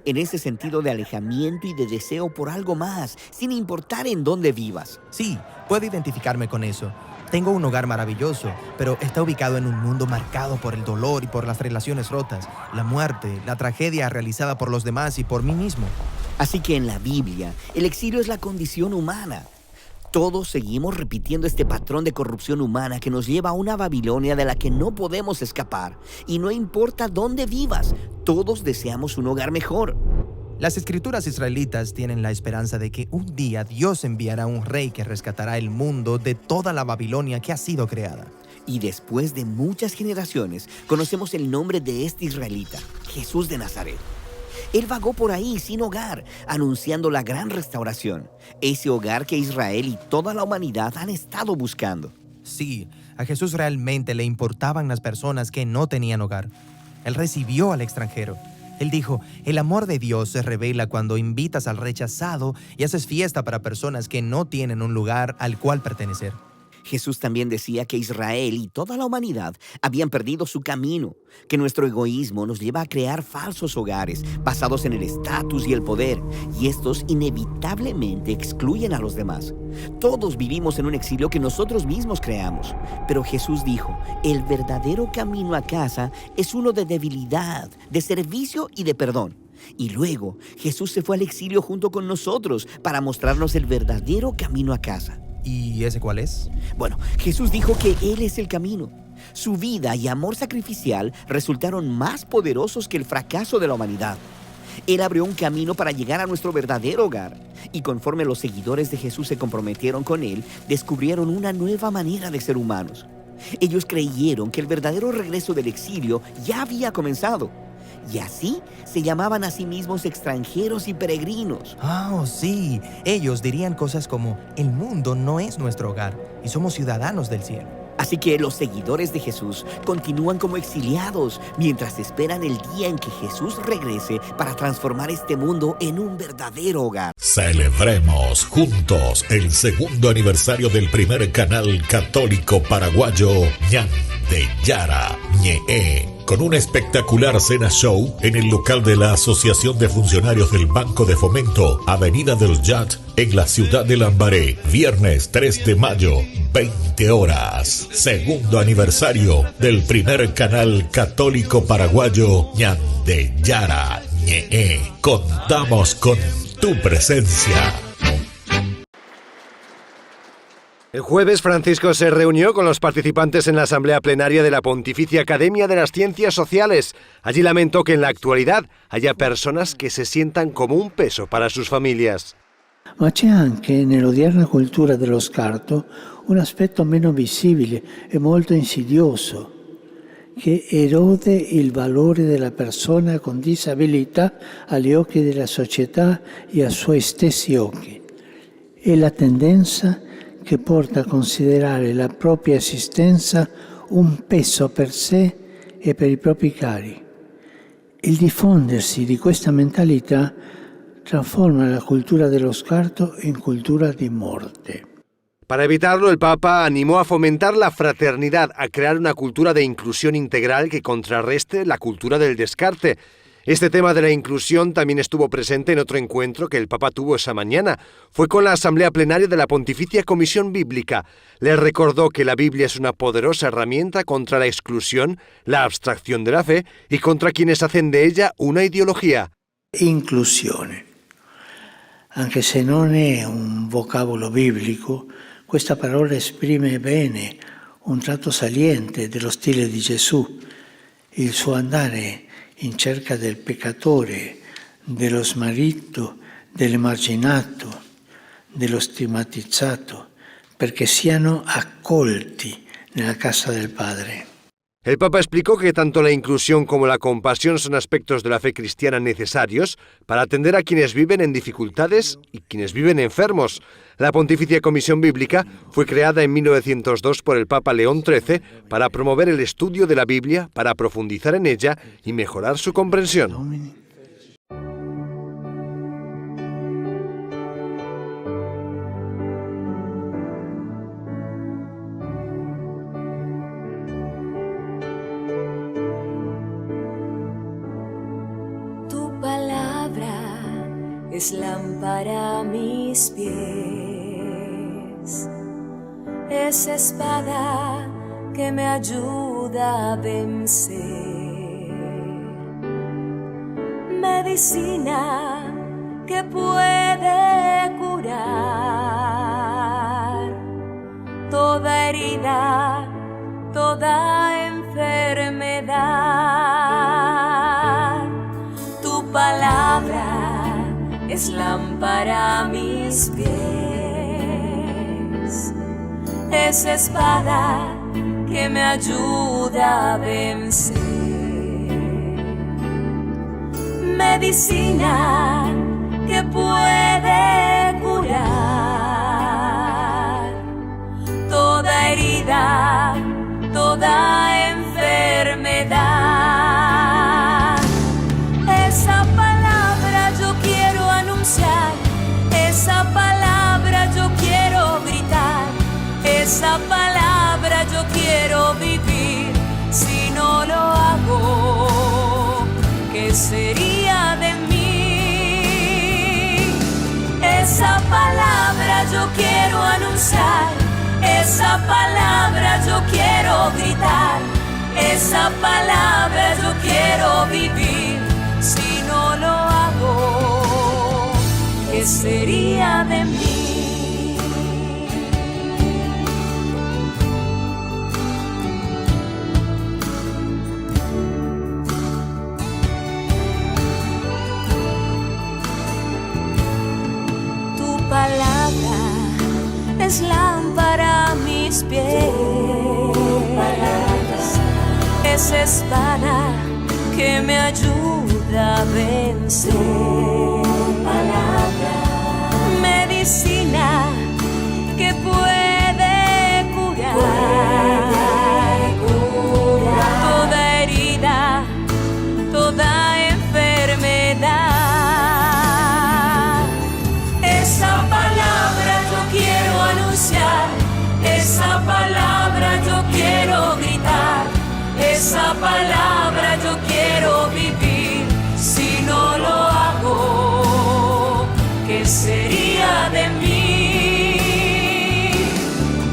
Speaker 13: En ese sentido de alejamiento y de deseo por algo más, sin importar en dónde vivas.
Speaker 12: Sí, puedo identificarme con eso. Tengo un hogar maravilloso, pero está ubicado en un mundo marcado por el dolor y por las relaciones rotas, la muerte, la tragedia realizada por los demás y por mí mismo.
Speaker 13: Así que en la Biblia, el exilio es la condición humana. Todos seguimos repitiendo este patrón de corrupción humana que nos lleva a una Babilonia de la que no podemos escapar. Y no importa dónde vivas, todos deseamos un hogar mejor.
Speaker 12: Las escrituras israelitas tienen la esperanza de que un día Dios enviará un rey que rescatará el mundo de toda la Babilonia que ha sido creada.
Speaker 13: Y después de muchas generaciones, conocemos el nombre de este israelita, Jesús de Nazaret. Él vagó por ahí sin hogar, anunciando la gran restauración, ese hogar que Israel y toda la humanidad han estado buscando.
Speaker 12: Sí, a Jesús realmente le importaban las personas que no tenían hogar. Él recibió al extranjero. Él dijo, el amor de Dios se revela cuando invitas al rechazado y haces fiesta para personas que no tienen un lugar al cual pertenecer.
Speaker 13: Jesús también decía que Israel y toda la humanidad habían perdido su camino, que nuestro egoísmo nos lleva a crear falsos hogares basados en el estatus y el poder, y estos inevitablemente excluyen a los demás. Todos vivimos en un exilio que nosotros mismos creamos, pero Jesús dijo, el verdadero camino a casa es uno de debilidad, de servicio y de perdón. Y luego Jesús se fue al exilio junto con nosotros para mostrarnos el verdadero camino a casa.
Speaker 12: ¿Y ese cuál es?
Speaker 13: Bueno, Jesús dijo que Él es el camino. Su vida y amor sacrificial resultaron más poderosos que el fracaso de la humanidad. Él abrió un camino para llegar a nuestro verdadero hogar. Y conforme los seguidores de Jesús se comprometieron con Él, descubrieron una nueva manera de ser humanos. Ellos creyeron que el verdadero regreso del exilio ya había comenzado. Y así se llamaban a sí mismos extranjeros y peregrinos.
Speaker 12: Oh, sí. Ellos dirían cosas como: el mundo no es nuestro hogar y somos ciudadanos del cielo.
Speaker 13: Así que los seguidores de Jesús continúan como exiliados mientras esperan el día en que Jesús regrese para transformar este mundo en un verdadero hogar.
Speaker 4: Celebremos juntos el segundo aniversario del primer canal católico paraguayo Ñande Yara Ñe'e, con un espectacular cena show en el local de la Asociación de Funcionarios del Banco de Fomento, Avenida del Yat, en la ciudad de Lambaré, viernes 3 de mayo, 20 horas. Segundo aniversario del primer canal católico paraguayo Ñande Yara Ñe'e. Contamos con tu presencia.
Speaker 14: El jueves, Francisco se reunió con los participantes en la asamblea plenaria de la Pontificia Academia de las Ciencias Sociales. Allí lamentó que en la actualidad haya personas che si sientan come un peso para sus familias.
Speaker 15: Ma c'è anche nell'odierna cultura dello scarto un aspetto meno visibile e molto insidioso, che erode il valore della persona con disabilità agli occhi della società e ai suoi stessi occhi. È la tendenza che porta a considerare la propria esistenza un peso per sé e per i propri cari. Il diffondersi di questa mentalità transforma la cultura dello scarto in cultura di morte.
Speaker 14: Para evitarlo, el Papa animó a fomentar la fraternidad, a crear una cultura de inclusión integral que contrarreste la cultura del descarte. Este tema de la inclusión también estuvo presente en otro encuentro que el Papa tuvo esa mañana. Fue con la asamblea plenaria de la Pontificia Comisión Bíblica. Le recordó que la Biblia es una poderosa herramienta contra la exclusión, la abstracción de la fe y contra quienes hacen de ella una ideología.
Speaker 15: Inclusione. Anche se non è un vocabolo biblico, questa parola esprime bene un tratto saliente dello stile di Gesù, il suo andare in cerca del peccatore, dello smarrito, dell'emarginato, dello stigmatizzato, perché siano accolti nella casa del Padre.
Speaker 14: El Papa explicó que tanto la inclusión como la compasión son aspectos de la fe cristiana necesarios para atender a quienes viven en dificultades y quienes viven enfermos. La Pontificia Comisión Bíblica fue creada en 1902 por el Papa León XIII para promover el estudio de la Biblia, para profundizar en ella y mejorar su comprensión.
Speaker 16: Es lámpara a mis pies, es espada que me ayuda a vencer, medicina que puede curar toda herida, toda enfermedad. Tu palabra es lámpara a mis pies, es espada que me ayuda a vencer, medicina que puede curar toda herida, toda enfermedad. Esa palabra yo quiero anunciar, esa palabra yo quiero gritar, esa palabra yo quiero vivir. Si no lo hago, ¿qué sería de mí? Esa palabra yo quiero anunciar, esa palabra yo quiero gritar, esa palabra yo quiero vivir. Si no lo hago, ¿qué sería de mí? Tu palabra es lámpara a mis pies, es espada que me ayuda a vencer. Palabra, medicina que puede curar, toda herida, toda enfermedad. Esa palabra yo quiero anunciar, esa palabra yo quiero gritar, esa palabra yo quiero vivir. Si no lo hago, ¿qué sería de mí?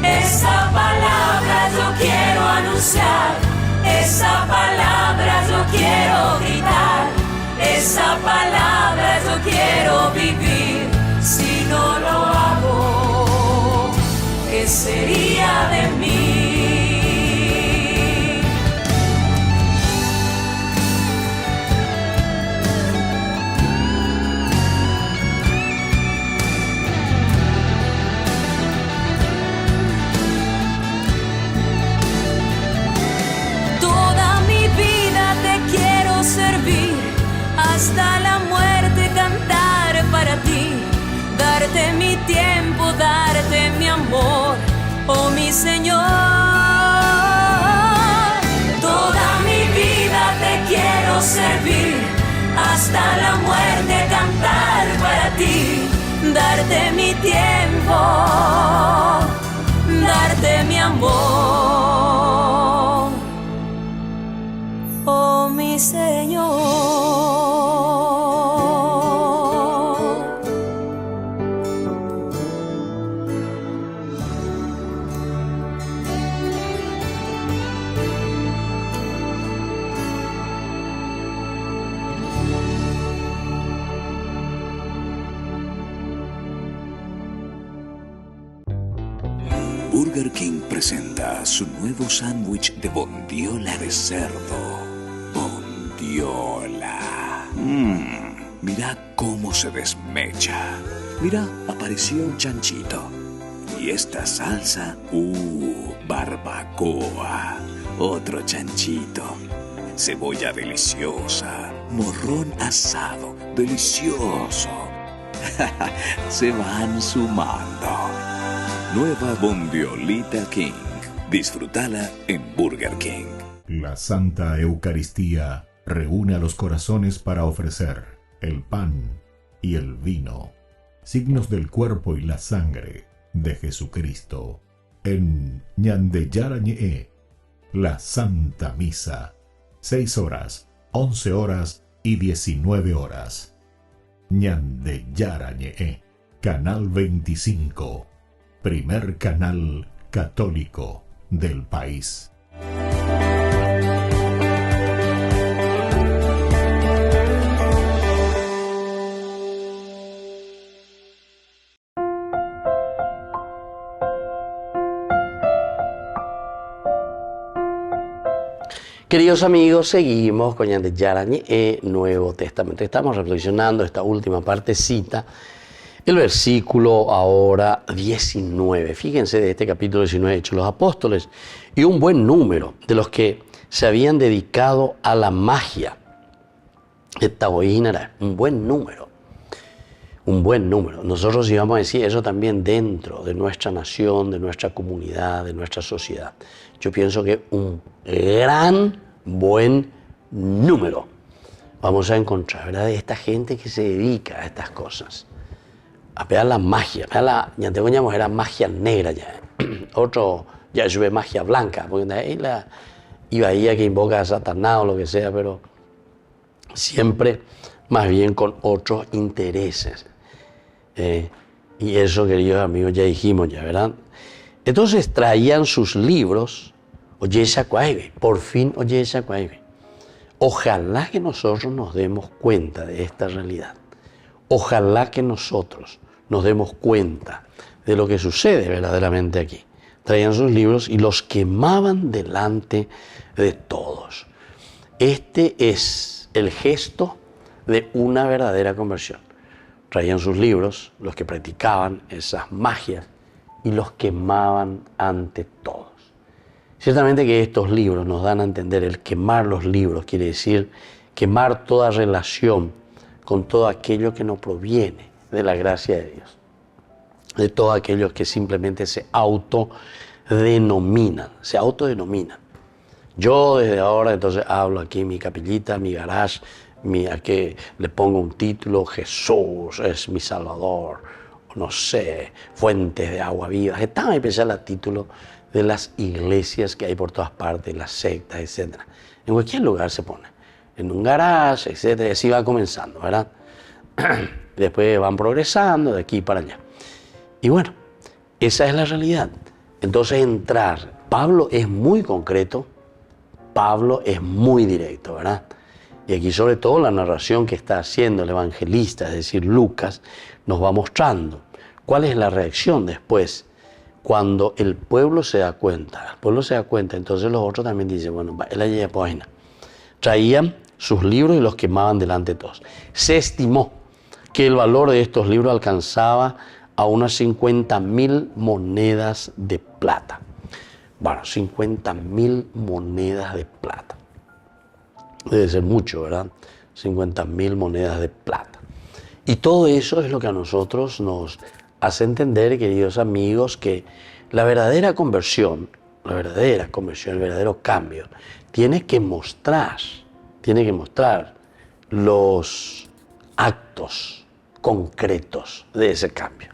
Speaker 16: Esa palabra yo quiero anunciar, esa palabra yo quiero gritar, esa palabra yo quiero vivir. Si no lo hago, ¿qué sería de mí? Hasta la muerte cantar para ti, darte mi tiempo, darte mi amor, oh mi Señor. Toda mi vida te quiero servir, hasta la muerte cantar para ti, darte mi tiempo, darte mi amor, oh mi Señor.
Speaker 17: Burger King presenta su nuevo sándwich de bondiola de cerdo. Bondiola. Mira cómo se desmecha. Mira, apareció un chanchito. Y esta salsa, barbacoa. Otro chanchito. Cebolla deliciosa. Morrón asado, delicioso. Se van sumando. Nueva Bondiolita King. Disfrútala en Burger King.
Speaker 4: La Santa Eucaristía reúne a los corazones para ofrecer el pan y el vino, signos del cuerpo y la sangre de Jesucristo. En Ñandeyarañe, la Santa Misa, 6 horas, 11 horas y 19 horas. Ñandeyarañe, Canal 25. Primer canal católico del país.
Speaker 1: Queridos amigos, seguimos con Ñandeyarañe, Nuevo Testamento. Estamos reflexionando esta última partecita. El versículo ahora 19, fíjense de este capítulo 19 de Hechos de los Apóstoles, y un buen número de los que se habían dedicado a la magia. Esta era un buen número, un buen número. Nosotros íbamos a decir eso también dentro de nuestra nación, de nuestra comunidad, de nuestra sociedad. Yo pienso que un gran, buen número vamos a encontrar, ¿verdad? De esta gente que se dedica a estas cosas. A pegar la magia, ya te poníamos, era magia negra ya. Otro ya sube magia blanca, porque de ahí iba ahí a que invoca a Satanás o lo que sea, pero siempre más bien con otros intereses. Y eso, queridos amigos, ya dijimos ya, ¿verdad? Entonces traían sus libros, oye esa cuaive, por fin oye esa cuaive. Ojalá que nosotros nos demos cuenta de esta realidad. Ojalá que nosotros nos demos cuenta de lo que sucede verdaderamente aquí. Traían sus libros y los quemaban delante de todos. Este es el gesto de una verdadera conversión. Traían sus libros, los que practicaban esas magias, y los quemaban ante todos. Ciertamente que estos libros nos dan a entender, el quemar los libros quiere decir quemar toda relación con todo aquello que no proviene de la gracia de Dios, de todos aquellos que simplemente se autodenominan. Yo desde ahora entonces hablo aquí en mi capillita, mi garage, aquí le pongo un título, Jesús es mi Salvador, no sé, fuentes de agua viva. Es tan especial el título de las iglesias que hay por todas partes, las sectas, etc. En cualquier lugar se pone, en un garage, etc. Y así va comenzando, ¿verdad? Después van progresando de aquí para allá. Y bueno, esa es la realidad. Entonces Pablo es muy concreto, Pablo es muy directo, ¿verdad? Y aquí sobre todo la narración que está haciendo el evangelista, es decir, Lucas, nos va mostrando cuál es la reacción después cuando el pueblo se da cuenta. El pueblo se da cuenta, entonces los otros también dicen, bueno, él allá página. Traían sus libros y los quemaban delante de todos. Se estimó que el valor de estos libros alcanzaba a unas 50.000 monedas de plata. Bueno, 50.000 monedas de plata. Debe ser mucho, ¿verdad? 50.000 monedas de plata. Y todo eso es lo que a nosotros nos hace entender, queridos amigos, que la verdadera conversión, el verdadero cambio, tiene que mostrar los actos concretos de ese cambio.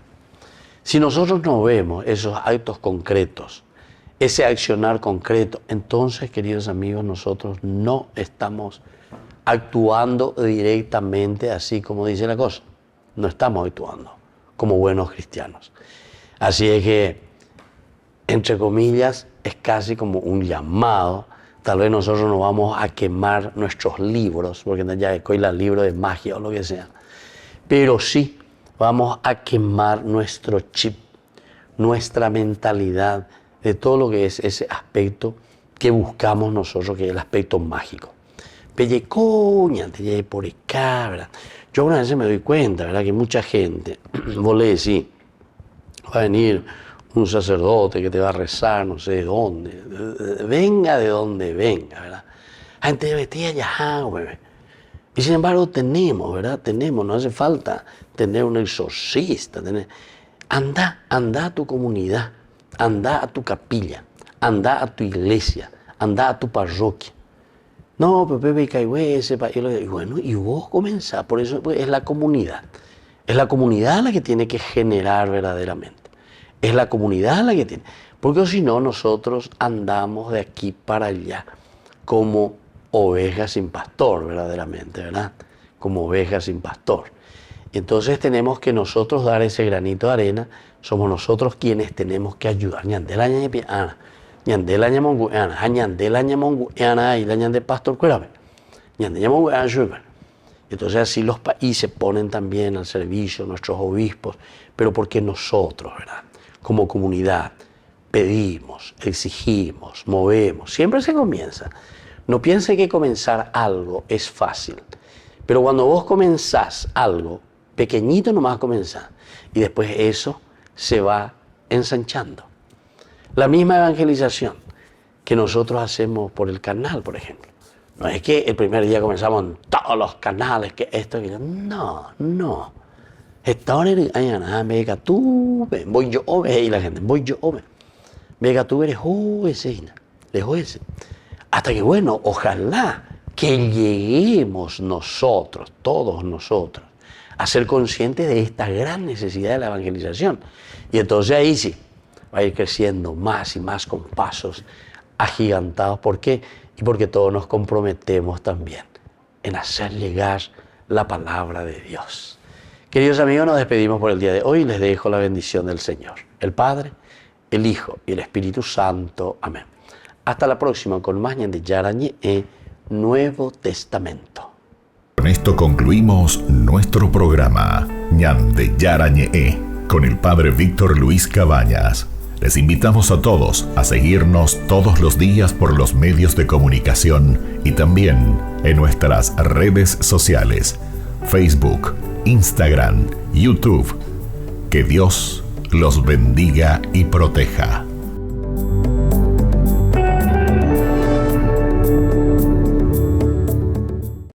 Speaker 1: Si nosotros no vemos esos actos concretos, ese accionar concreto, entonces, queridos amigos, nosotros no estamos actuando directamente así como dice la cosa. No estamos actuando como buenos cristianos. Así es que, entre comillas, es casi como un llamado. Tal vez nosotros no vamos a quemar nuestros libros, porque ya hay libros de magia o lo que sea, pero sí vamos a quemar nuestro chip, nuestra mentalidad, de todo lo que es ese aspecto que buscamos nosotros, que es el aspecto mágico. Pellecoña, te por acá, ¿verdad? Yo una vez me doy cuenta, ¿verdad? Que mucha gente, vos le decís, va a venir un sacerdote que te va a rezar, no sé de dónde, venga de donde venga, ¿verdad? Gente de vestida ya, güey. Y sin embargo tenemos, ¿verdad? No hace falta tener un exorcista. Anda a tu comunidad, anda a tu capilla, anda a tu iglesia, anda a tu parroquia. No, Pepe, y bueno, y vos comenzás, por eso pues, es la comunidad. Es la comunidad la que tiene que generar verdaderamente. Es la comunidad la que tiene. Porque si no, nosotros andamos de aquí para allá como ovejas sin pastor, verdaderamente, ¿verdad? Como ovejas sin pastor. Entonces tenemos que nosotros dar ese granito de arena. Somos nosotros quienes tenemos que ayudar. Entonces así los países ponen también al servicio nuestros obispos, pero porque nosotros, ¿verdad? Como comunidad pedimos, exigimos, movemos. Siempre se comienza. No piense que comenzar algo es fácil, pero cuando vos comenzás algo, pequeñito nomás comenzás, y después eso se va ensanchando. La misma evangelización que nosotros hacemos por el canal, por ejemplo. No es que el primer día comenzamos en todos los canales, que esto, que no. Venga tú, voy yo, y la gente, voy yo, venga tú, eres ese. Hasta que, bueno, ojalá que lleguemos nosotros, todos nosotros, a ser conscientes de esta gran necesidad de la evangelización. Y entonces ahí sí, va a ir creciendo más y más con pasos agigantados. ¿Por qué? Y porque todos nos comprometemos también en hacer llegar la palabra de Dios. Queridos amigos, nos despedimos por el día de hoy y les dejo la bendición del Señor, el Padre, el Hijo y el Espíritu Santo. Amén. Hasta la próxima con más de Yarañe Nuevo Testamento.
Speaker 4: Con esto concluimos nuestro programa Ñande Yarañe con el Padre Víctor Luis Cabañas. Les invitamos a todos a seguirnos todos los días por los medios de comunicación y también en nuestras redes sociales, Facebook, Instagram, YouTube. Que Dios los bendiga y proteja.